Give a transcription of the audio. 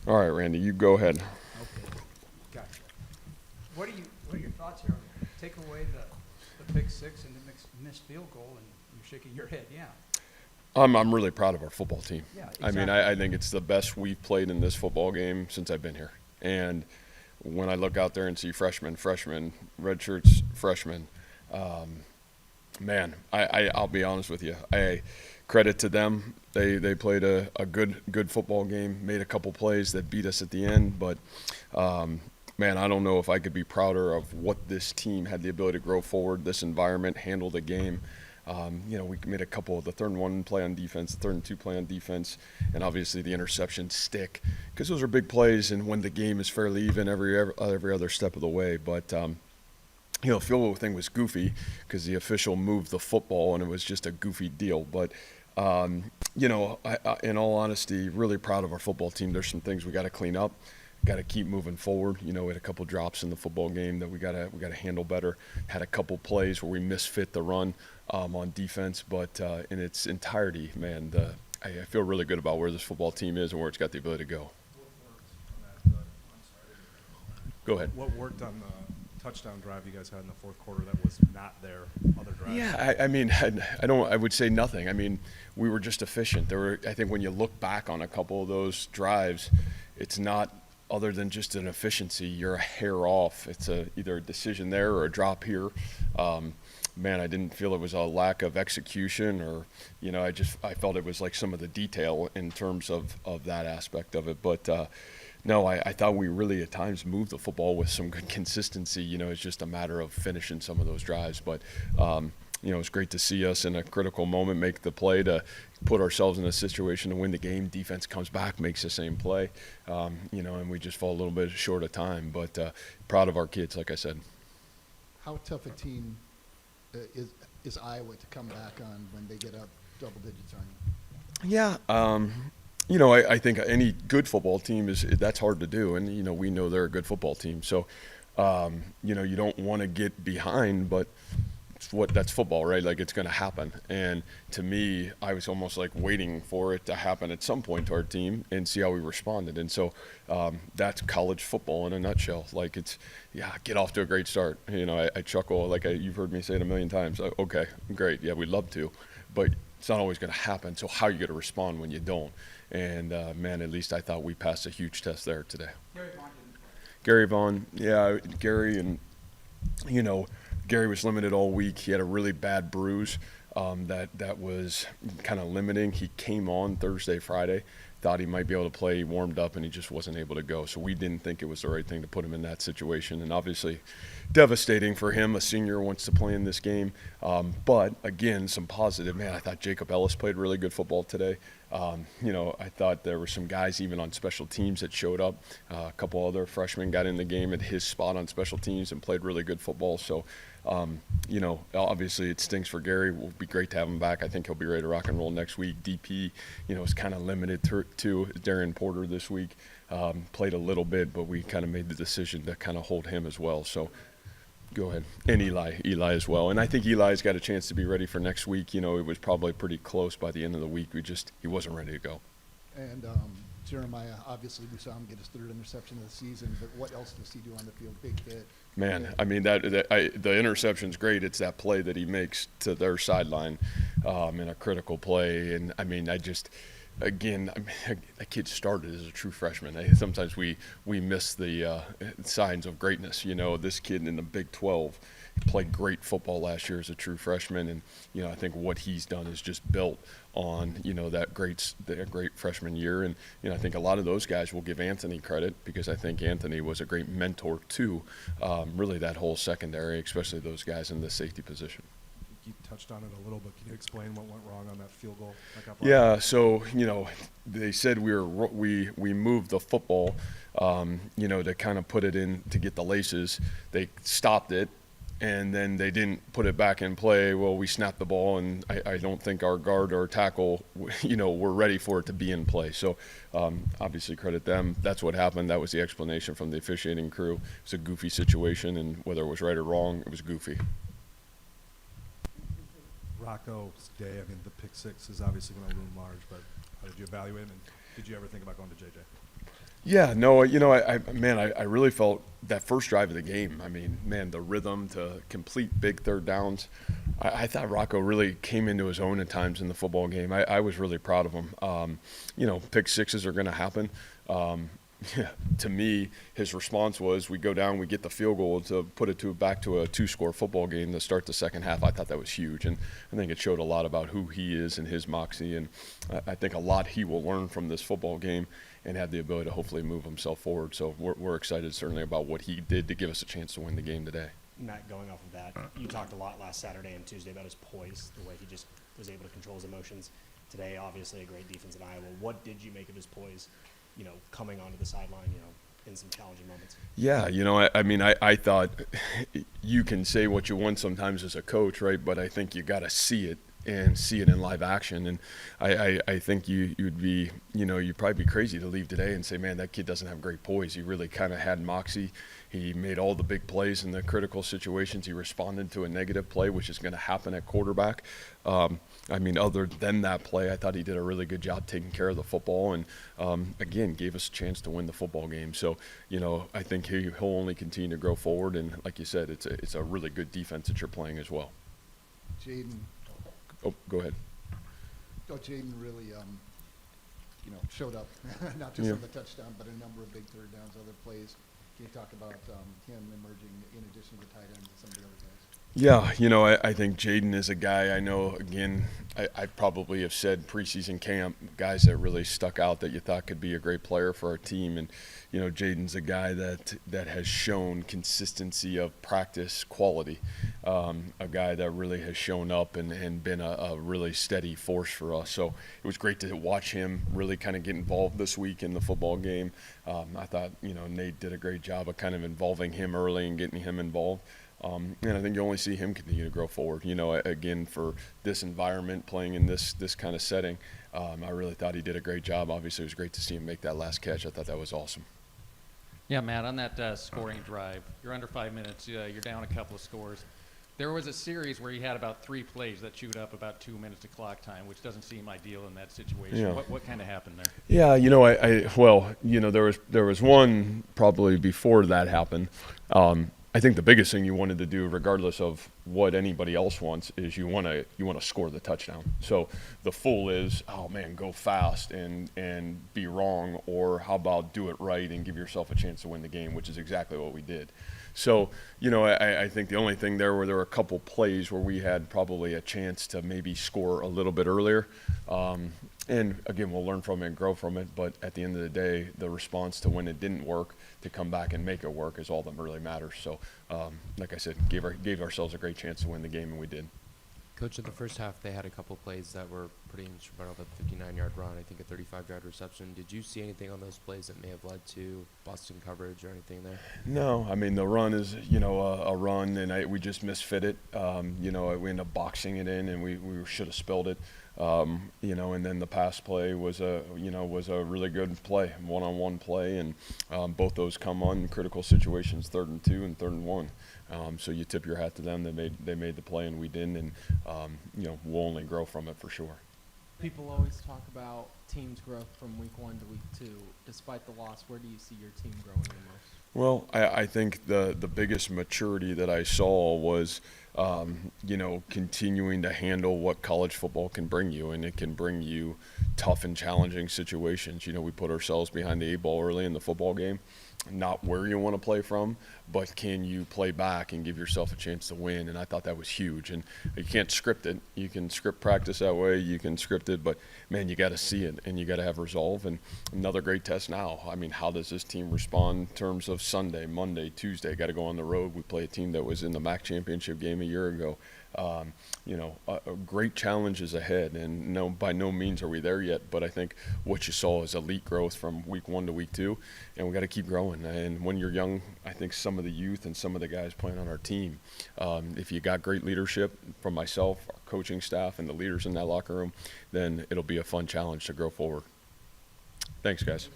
All right, Randy, you go ahead. Okay, gotcha. What are your thoughts here? Take away the pick six and the missed field goal, and you're shaking your head. Yeah, I'm really proud of our football team. yeah, I mean, exactly. I think it's the best we've played in this football game since I've been here. And when I look out there and see freshmen, red shirts, freshmen, man, I'll be honest with you. I credit to them. They played a good football game, made a couple plays that beat us at the end, but man, I don't know if I could be prouder of what this team had the ability to grow forward, this environment, handle the game. We made a couple of the third and one play on defense, the third and two play on defense, and obviously the interception stick because those are big plays. And when the game is fairly even, every other step of the way. But field goal thing was goofy because the official moved the football and it was just a goofy deal. But in all honesty, really proud of our football team. There's some things we got to clean up. Got to keep moving forward. We had a couple drops in the football game that we got to handle better. Had a couple plays where we misfit the run on defense, but in its entirety, man, I feel really good about where this football team is and where it's got the ability to go. Go ahead. What worked on the touchdown drive you guys had in the fourth quarter that was not there other drives? Yeah, I mean, I would say nothing. I mean, we were just efficient. I think when you look back on a couple of those drives, it's not other than just an efficiency. You're a hair off. It's either a decision there or a drop here. Man, I didn't feel it was a lack of execution or, I felt it was like some of the detail in terms of that aspect of it. But no, I thought we really at times moved the football with some good consistency. It's just a matter of finishing some of those drives. But, it's great to see us in a critical moment make the play to put ourselves in a situation to win the game. Defense comes back, makes the same play, and we just fall a little bit short of time. But proud of our kids, like I said. How tough a team is Iowa to come back on when they get up double digits on you? Yeah, I think any good football team that's hard to do, and we know they're a good football team. So, you don't want to get behind, but that's football, right? Like it's going to happen. And to me, I was almost like waiting for it to happen at some point to our team and see how we responded. And so that's college football in a nutshell. Like get off to a great start. I chuckle like you've heard me say it a million times. Okay, great. Yeah, we'd love to, but it's not always going to happen. So how are you going to respond when you don't? And man, at least I thought we passed a huge test there today. Gary Vaughn, yeah, Gary, and Gary was limited all week. He had a really bad bruise that was kind of limiting. He came on Thursday, Friday, thought he might be able to play. He warmed up, and he just wasn't able to go. So we didn't think it was the right thing to put him in that situation. And obviously devastating for him. A senior wants to play in this game. But, again, some positive. Man, I thought Jacob Ellis played really good football today. I thought there were some guys even on special teams that showed up. A couple other freshmen got in the game at his spot on special teams and played really good football. So, obviously it stinks for Gary. It will be great to have him back. I think he'll be ready to rock and roll next week. DP, is kind of limited to Darren Porter this week. Played a little bit, but we kind of made the decision to kind of hold him as well. So go ahead. And Eli as well. And I think Eli's got a chance to be ready for next week. It was probably pretty close by the end of the week. He wasn't ready to go. And Jeremiah, obviously we saw him get his third interception of the season, but what else does he do on the field? Big hit. Man, I mean, the interception's great. It's that play that he makes to their sideline in a critical play. And, I mean, that kid started as a true freshman. Sometimes we miss the signs of greatness. This kid in the Big 12 played great football last year as a true freshman, and I think what he's done is just built on that great freshman year. And I think a lot of those guys will give Anthony credit because I think Anthony was a great mentor to really that whole secondary, especially those guys in the safety position. You touched on it a little bit. Can you explain what went wrong on that field goal? Yeah, so they said we moved the football, to kind of put it in to get the laces. They stopped it, and then they didn't put it back in play. Well, we snapped the ball, and I don't think our guard or tackle, were ready for it to be in play. So obviously credit them. That's what happened. That was the explanation from the officiating crew. It's a goofy situation, and whether it was right or wrong, it was goofy. Rocco's day, I mean, the pick six is obviously going to loom large, but how did you evaluate him, and did you ever think about going to JJ? Yeah, no, I really felt that first drive of the game. I mean, man, the rhythm to complete big third downs. I thought Rocco really came into his own at times in the football game. I was really proud of him. Pick sixes are going to happen. Yeah, to me, his response was, we go down, we get the field goal to put it back to a two-score football game to start the second half. I thought that was huge, and I think it showed a lot about who he is and his moxie, and I think a lot he will learn from this football game and have the ability to hopefully move himself forward. So we're excited certainly about what he did to give us a chance to win the game today. Matt, going off of that, you talked a lot last Saturday and Tuesday about his poise, the way he just was able to control his emotions. Today, obviously, a great defense in Iowa. What did you make of his poise, coming onto the sideline, in some challenging moments? Yeah, I thought you can say what you want sometimes as a coach, right? But I think you got to see it and see it in live action. And I think you'd be, you'd probably be crazy to leave today and say, man, that kid doesn't have great poise. He really kind of had moxie. He made all the big plays in the critical situations. He responded to a negative play, which is going to happen at quarterback. Other than that play, I thought he did a really good job taking care of the football and, again, gave us a chance to win the football game. So, I think he'll only continue to grow forward. And like you said, it's a really good defense that you're playing as well. Jaden. Oh, go ahead. Oh, Jaden really, showed up, not just on the touchdown, but a number of big third downs, other plays. Can you talk about him emerging in addition to the tight ends and some of the other guys? Yeah, I think Jaden is a guy I know, again, I probably have said preseason camp, guys that really stuck out that you thought could be a great player for our team. And, Jaden's a guy that has shown consistency of practice quality, a guy that really has shown up and been a really steady force for us. So it was great to watch him really kind of get involved this week in the football game. I thought, Nate did a great job of kind of involving him early and getting him involved. And I think you only see him continue to grow forward. Again, for this environment, playing in this kind of setting, I really thought he did a great job. Obviously, it was great to see him make that last catch. I thought that was awesome. Yeah, Matt, on that scoring drive, you're under 5 minutes, you're down a couple of scores. There was a series where you had about 3 plays that chewed up about 2 minutes of clock time, which doesn't seem ideal in that situation. Yeah. What kind of happened there? Yeah, there was one probably before that happened. I think the biggest thing you wanted to do, regardless of what anybody else wants, is you want to score the touchdown. So the fool is, oh man, go fast and be wrong, or how about do it right and give yourself a chance to win the game, which is exactly what we did. So, I think the only thing there were a couple plays where we had probably a chance to maybe score a little bit earlier. And again, we'll learn from it and grow from it. But at the end of the day, the response to when it didn't work, to come back and make it work, is all that really matters. So, like I said, gave ourselves a great chance to win the game, and we did. Coach, in the first half, they had a couple plays that were pretty instrumental. The 59-yard run, I think a 35-yard reception. Did you see anything on those plays that may have led to busting coverage or anything there? No, the run is, a run, and we just misfit it. We ended up boxing it in, and we should have spilled it. And then the pass play was a really good play, one-on-one play, and both those come on critical situations, 3rd and 2 and 3rd and 1. So you tip your hat to them. They made the play, and we didn't, and we'll only grow from it for sure. People always talk about teams' growth from week 1 to week 2. Despite the loss, where do you see your team growing the most? Well, I think the biggest maturity that I saw was, continuing to handle what college football can bring you, and it can bring you tough and challenging situations. We put ourselves behind the 8 ball early in the football game. Not where you want to play from, but can you play back and give yourself a chance to win? And I thought that was huge. And you can't script it. You can script practice that way. You can script it, but man, you got to see it and you got to have resolve. And another great test now. How does this team respond in terms of Sunday, Monday, Tuesday? Got to go on the road. We play a team that was in the MAC championship game a year ago. Great challenges ahead, and by no means are we there yet, but I think what you saw is elite growth from week 1 to week 2, and we got to keep growing. And when you're young, I think some of the youth and some of the guys playing on our team, if you got great leadership from myself, our coaching staff, and the leaders in that locker room, then it'll be a fun challenge to grow forward. Thanks, guys.